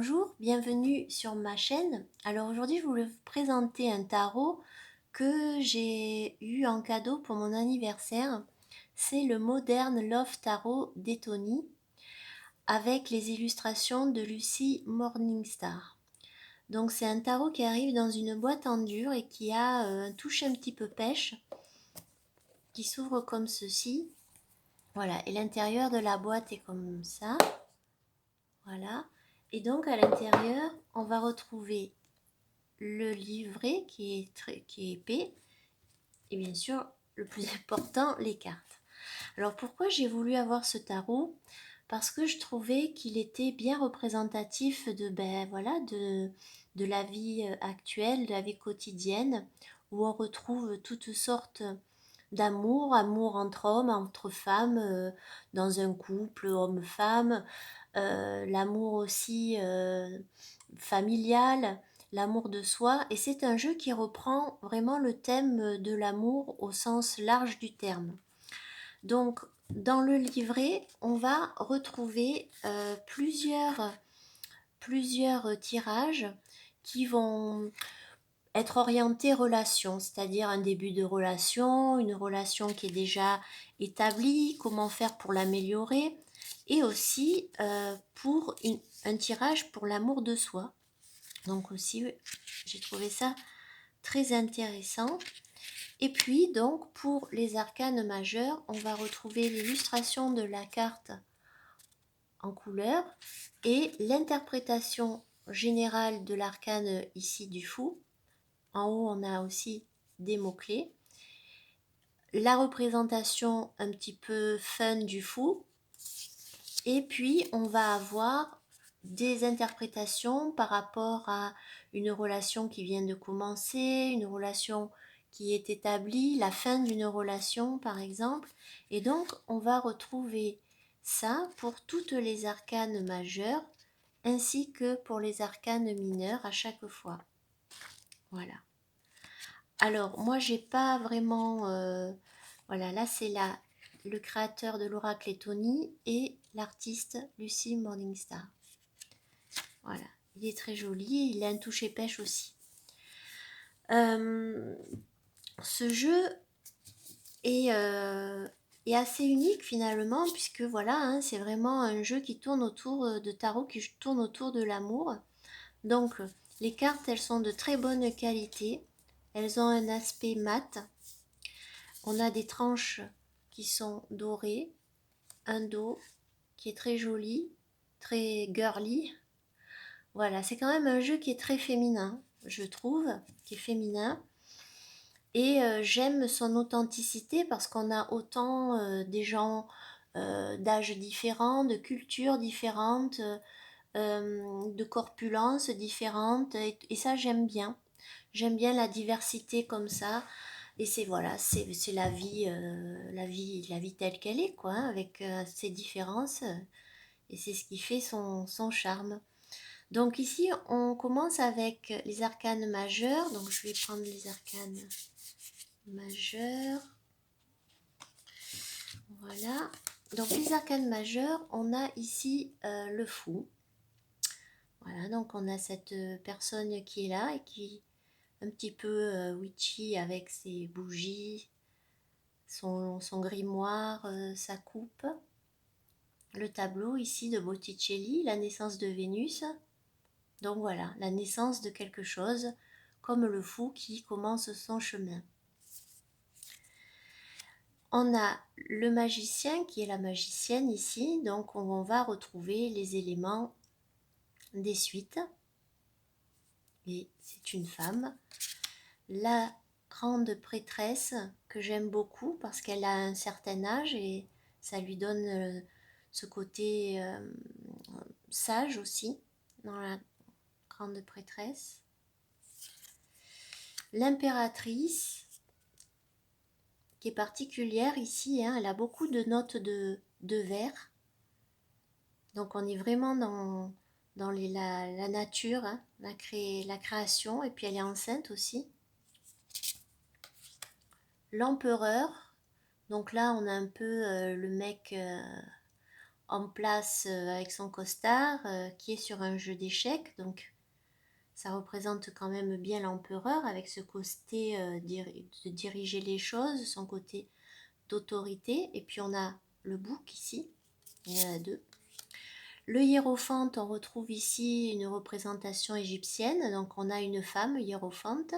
Bonjour, bienvenue sur ma chaîne. Alors aujourd'hui, je voulais vous présenter un tarot que j'ai eu en cadeau pour mon anniversaire. C'est le Modern Love Tarot d'Etony avec les illustrations de Lucy Morningstar. Donc c'est un tarot qui arrive dans une boîte en dur et qui a un touche un petit peu pêche qui s'ouvre comme ceci. Voilà, et l'intérieur de la boîte est comme ça. Voilà. Et donc à l'intérieur, on va retrouver le livret qui est épais et bien sûr le plus important, les cartes. Alors pourquoi j'ai voulu avoir ce tarot? Parce que je trouvais qu'il était bien représentatif de la vie actuelle, de la vie quotidienne, où on retrouve toutes sortes d'amour, amour entre hommes, entre femmes, dans un couple homme-femme, l'amour aussi familial, l'amour de soi, et c'est un jeu qui reprend vraiment le thème de l'amour au sens large du terme. Donc, dans le livret, on va retrouver plusieurs tirages qui vont être orientés relation, c'est-à-dire un début de relation, une relation qui est déjà établie, comment faire pour l'améliorer, et aussi un tirage pour l'amour de soi. Donc aussi, j'ai trouvé ça très intéressant. Et puis, donc, pour les arcanes majeurs, on va retrouver l'illustration de la carte en couleur et l'interprétation générale de l'arcane ici du fou. En haut, on a aussi des mots-clés. La représentation un petit peu fun du fou. Et puis, on va avoir des interprétations par rapport à une relation qui vient de commencer, une relation qui est établie, la fin d'une relation par exemple. Et donc, on va retrouver ça pour toutes les arcanes majeures ainsi que pour les arcanes mineures à chaque fois. Voilà. Alors, moi, j'ai pas vraiment... voilà, là, c'est le créateur de l'oracle Etony et l'artiste Lucy Morningstar. Voilà, il est très joli, il a un toucher pêche aussi. Ce jeu est assez unique finalement, puisque voilà, hein, c'est vraiment un jeu qui tourne autour de tarot, qui tourne autour de l'amour. Donc, les cartes, elles sont de très bonne qualité. Elles ont un aspect mat. On a des tranches qui sont dorées, un dos qui est très joli, très girly. Voilà, c'est quand même un jeu qui est très féminin, je trouve, qui est féminin. Et j'aime son authenticité parce qu'on a autant des gens d'âges différents, de cultures différentes, de corpulences différentes. Et ça, j'aime bien. J'aime bien la diversité comme ça. Et c'est voilà, c'est la vie telle qu'elle est, quoi, hein, avec ses différences. Et c'est ce qui fait son charme. Donc ici, on commence avec les arcanes majeures. Donc je vais prendre les arcanes majeures. Voilà. Donc les arcanes majeures, on a ici le fou. Voilà, donc on a cette personne qui est là et qui est un petit peu witchy avec ses bougies, son grimoire, sa coupe. Le tableau ici de Botticelli, la naissance de Vénus. Donc voilà, la naissance de quelque chose, comme le fou qui commence son chemin. On a le magicien qui est la magicienne ici, donc on va retrouver les éléments des suites. Et c'est une femme. La grande prêtresse que j'aime beaucoup parce qu'elle a un certain âge et ça lui donne ce côté sage aussi dans la grande prêtresse. L'impératrice qui est particulière ici, hein, elle a beaucoup de notes de vert. Donc on est vraiment dans la nature, hein, la création, et puis elle est enceinte aussi. L'empereur, donc là on a un peu le mec en place avec son costard, qui est sur un jeu d'échecs. Donc ça représente quand même bien l'empereur avec ce côté de diriger les choses, son côté d'autorité. Et puis on a le bouc ici, il y en a deux. Le hiérophante, on retrouve ici une représentation égyptienne, donc on a une femme hiérophante.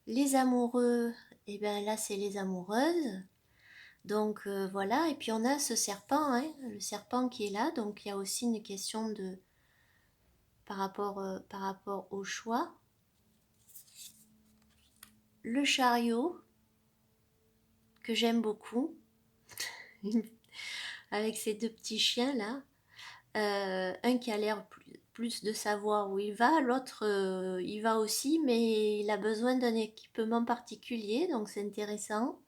Les amoureux, et bien là c'est les amoureuses. Donc voilà, et puis on a ce serpent, hein, le serpent qui est là, donc il y a aussi une question de par rapport au choix. Le chariot, que j'aime beaucoup, avec ces deux petits chiens là. Un qui a l'air plus de savoir où il va, l'autre il va aussi, mais il a besoin d'un équipement particulier, donc c'est intéressant.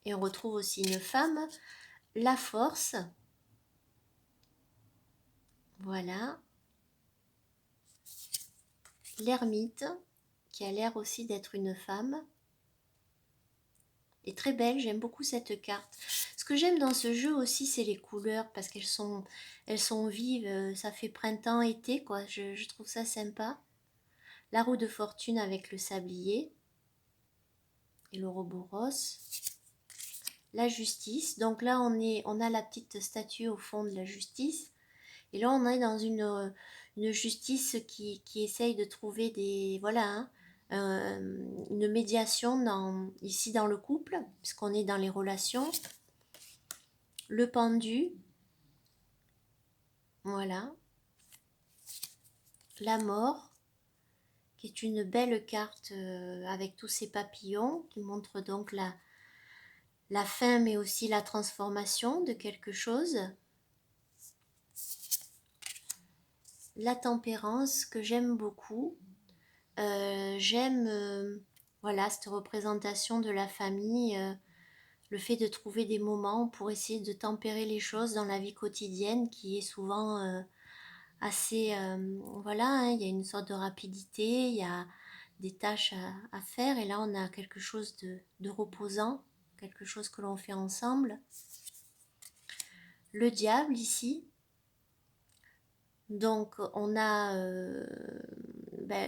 Et on retrouve aussi une femme, la force. Voilà. L'ermite, qui a l'air aussi d'être une femme. Et très belle, j'aime beaucoup cette carte. Ce que j'aime dans ce jeu aussi, c'est les couleurs, parce elles sont vives, ça fait printemps-été, quoi. Je trouve ça sympa. La roue de fortune avec le sablier et l'ouroboros. La justice, donc là on a la petite statue au fond de la justice, et là on est dans une justice qui essaye de trouver des, voilà, hein, une médiation ici dans le couple, puisqu'on est dans les relations. Le pendu, voilà. La mort, qui est une belle carte avec tous ces papillons, qui montre donc la fin mais aussi la transformation de quelque chose. La tempérance, que j'aime beaucoup. J'aime voilà, cette représentation de la famille, le fait de trouver des moments pour essayer de tempérer les choses dans la vie quotidienne qui est souvent assez, voilà, hein, il y a une sorte de rapidité, il y a des tâches à faire, et là on a quelque chose de reposant, quelque chose que l'on fait ensemble. Le diable ici, donc on a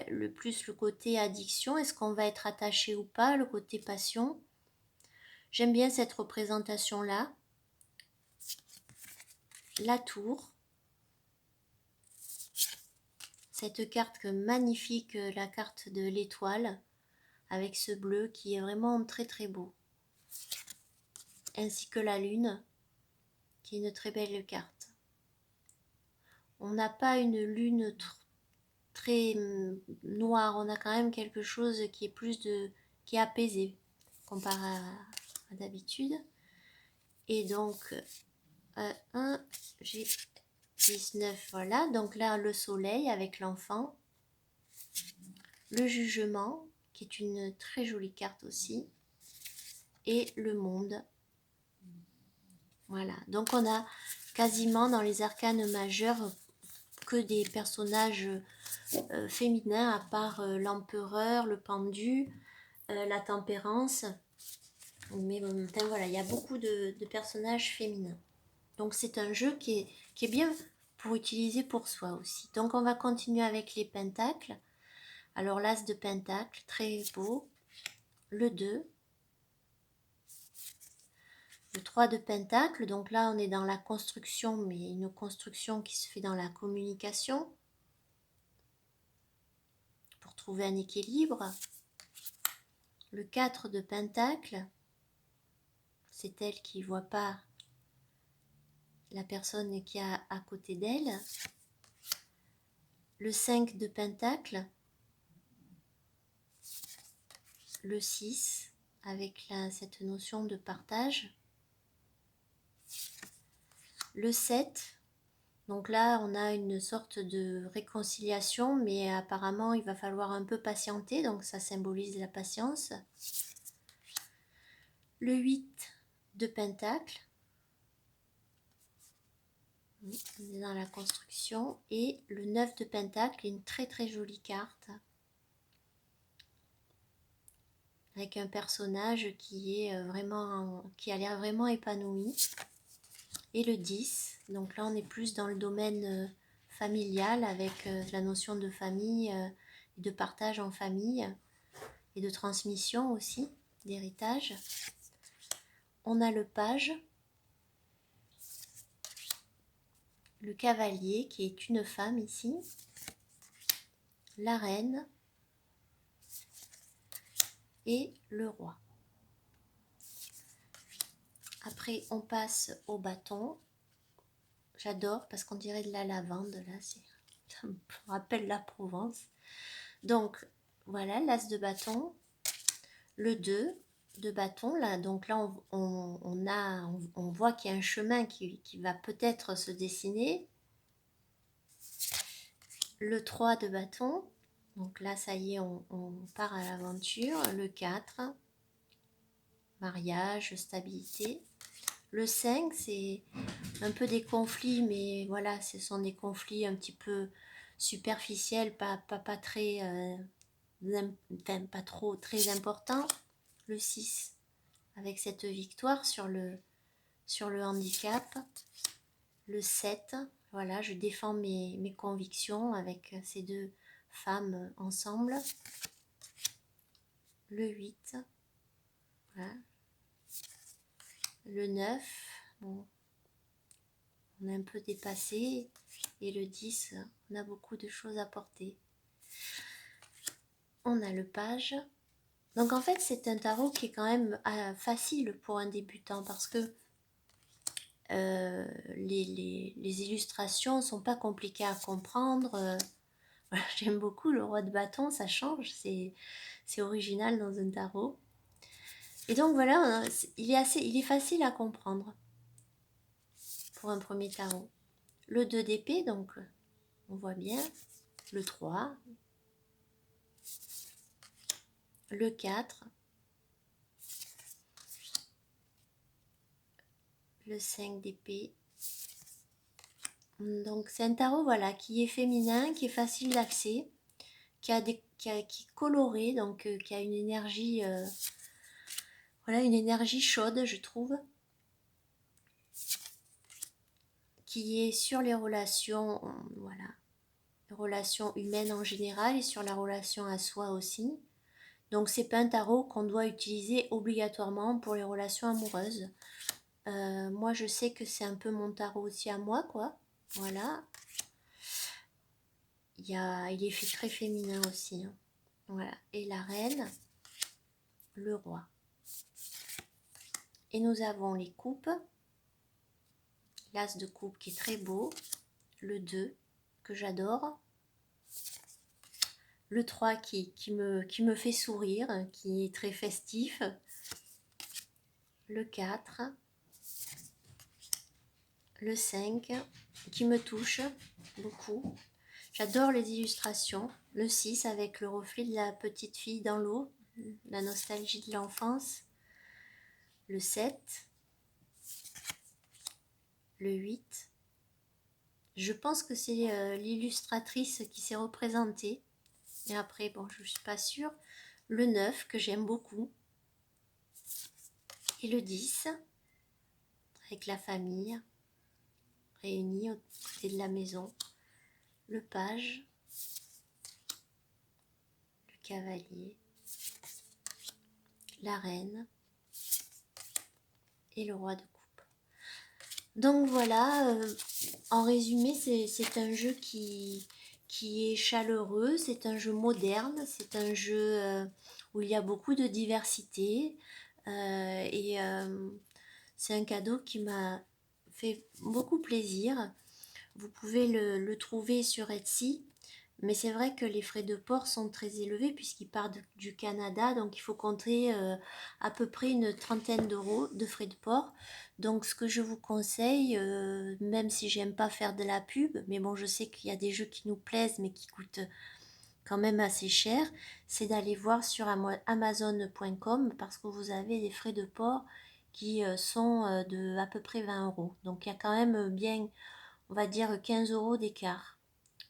le côté addiction, est-ce qu'on va être attaché ou pas, le côté passion. J'aime bien cette représentation là. La tour, cette carte magnifique, la carte de l'étoile avec ce bleu qui est vraiment très très beau, ainsi que la lune qui est une très belle carte. On n'a pas une lune très noire, on a quand même quelque chose qui est qui est apaisé comparé à d'habitude. Et donc j'ai 19, voilà, donc là le soleil avec l'enfant. Le jugement, qui est une très jolie carte aussi, et le monde. Voilà, donc on a quasiment dans les arcanes majeurs que des personnages féminins, à part l'empereur, le pendu, la tempérance. Mais enfin, voilà, il y a beaucoup de personnages féminins. Donc c'est un jeu qui est bien pour utiliser pour soi aussi. Donc on va continuer avec les pentacles. Alors l'as de pentacle, très beau. Le 2. Le 3 de pentacle, donc là on est dans la construction, mais une construction qui se fait dans la communication. Pour trouver un équilibre. Le 4 de pentacle, c'est elle qui ne voit pas la personne qui est à côté d'elle. Le 5 de pentacle. Le 6, avec cette notion de partage. Le 7, donc là on a une sorte de réconciliation, mais apparemment il va falloir un peu patienter, donc ça symbolise la patience. Le 8 de pentacle, on est dans la construction, et le 9 de pentacle, une très très jolie carte avec un personnage qui est qui a l'air vraiment épanoui. Et le 10, donc là on est plus dans le domaine familial avec la notion de famille, de partage en famille et de transmission aussi, d'héritage. On a le page, le cavalier qui est une femme ici, la reine et le roi. Après on passe au bâton. J'adore parce qu'on dirait de la lavande là, ça me rappelle la Provence. Donc voilà, l'as de bâton, le 2 de bâton là, donc là on voit qu'il y a un chemin qui va peut-être se dessiner. Le 3 de bâton, donc là ça y est, on part à l'aventure. Le 4, mariage, stabilité. Le 5, c'est un peu des conflits, mais voilà, ce sont des conflits un petit peu superficiels, pas très, pas trop très importants. Le 6, avec cette victoire sur le handicap. Le 7, voilà, je défends mes convictions avec ces deux femmes ensemble. Le 8, voilà. Le 9, bon, on est un peu dépassé. Et le 10, on a beaucoup de choses à porter. On a le page. Donc en fait, c'est un tarot qui est quand même facile pour un débutant parce que les illustrations ne sont pas compliquées à comprendre. Voilà, j'aime beaucoup le roi de bâton, ça change, c'est original dans un tarot. Et donc voilà, il est facile à comprendre pour un premier tarot. Le 2 d'épée, donc on voit bien. Le 3. Le 4. Le 5 d'épée. Donc c'est un tarot voilà, qui est féminin, qui est facile d'accès, qui est coloré, donc qui a une énergie, voilà, une énergie chaude, je trouve, qui est sur les relations, voilà, les relations humaines en général et sur la relation à soi aussi. Donc c'est pas un tarot qu'on doit utiliser obligatoirement pour les relations amoureuses. Moi je sais que c'est un peu mon tarot aussi à moi, quoi. Voilà. Il est fait très féminin aussi, hein. Voilà. Et la reine, le roi. Et nous avons les coupes. L'as de coupe qui est très beau. Le 2 que j'adore. Le 3 qui me fait sourire, qui est très festif. Le 4. Le 5 qui me touche beaucoup. J'adore les illustrations. Le 6 avec le reflet de la petite fille dans l'eau, la nostalgie de l'enfance. Le 7. Le 8. Je pense que c'est l'illustratrice qui s'est représentée. Et après, bon, je ne suis pas sûre. Le 9 que j'aime beaucoup. Et le 10 avec la famille réunie au côté de la maison. Le page. Le cavalier. La reine. Et le roi de coupe. Donc voilà, en résumé, c'est un jeu qui est chaleureux, c'est un jeu moderne, c'est un jeu où il y a beaucoup de diversité et c'est un cadeau qui m'a fait beaucoup plaisir. Vous pouvez le trouver sur Etsy, mais c'est vrai que les frais de port sont très élevés puisqu'il part du Canada, donc il faut compter à peu près une trentaine d'euros de frais de port. Donc ce que je vous conseille, même si j'aime pas faire de la pub, mais bon je sais qu'il y a des jeux qui nous plaisent mais qui coûtent quand même assez cher, c'est d'aller voir sur amazon.com parce que vous avez des frais de port qui sont de à peu près 20 euros. Donc il y a quand même bien, on va dire 15 euros d'écart.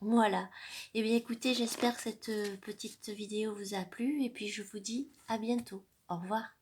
Voilà. Et bien écoutez, j'espère que cette petite vidéo vous a plu et puis je vous dis à bientôt. Au revoir.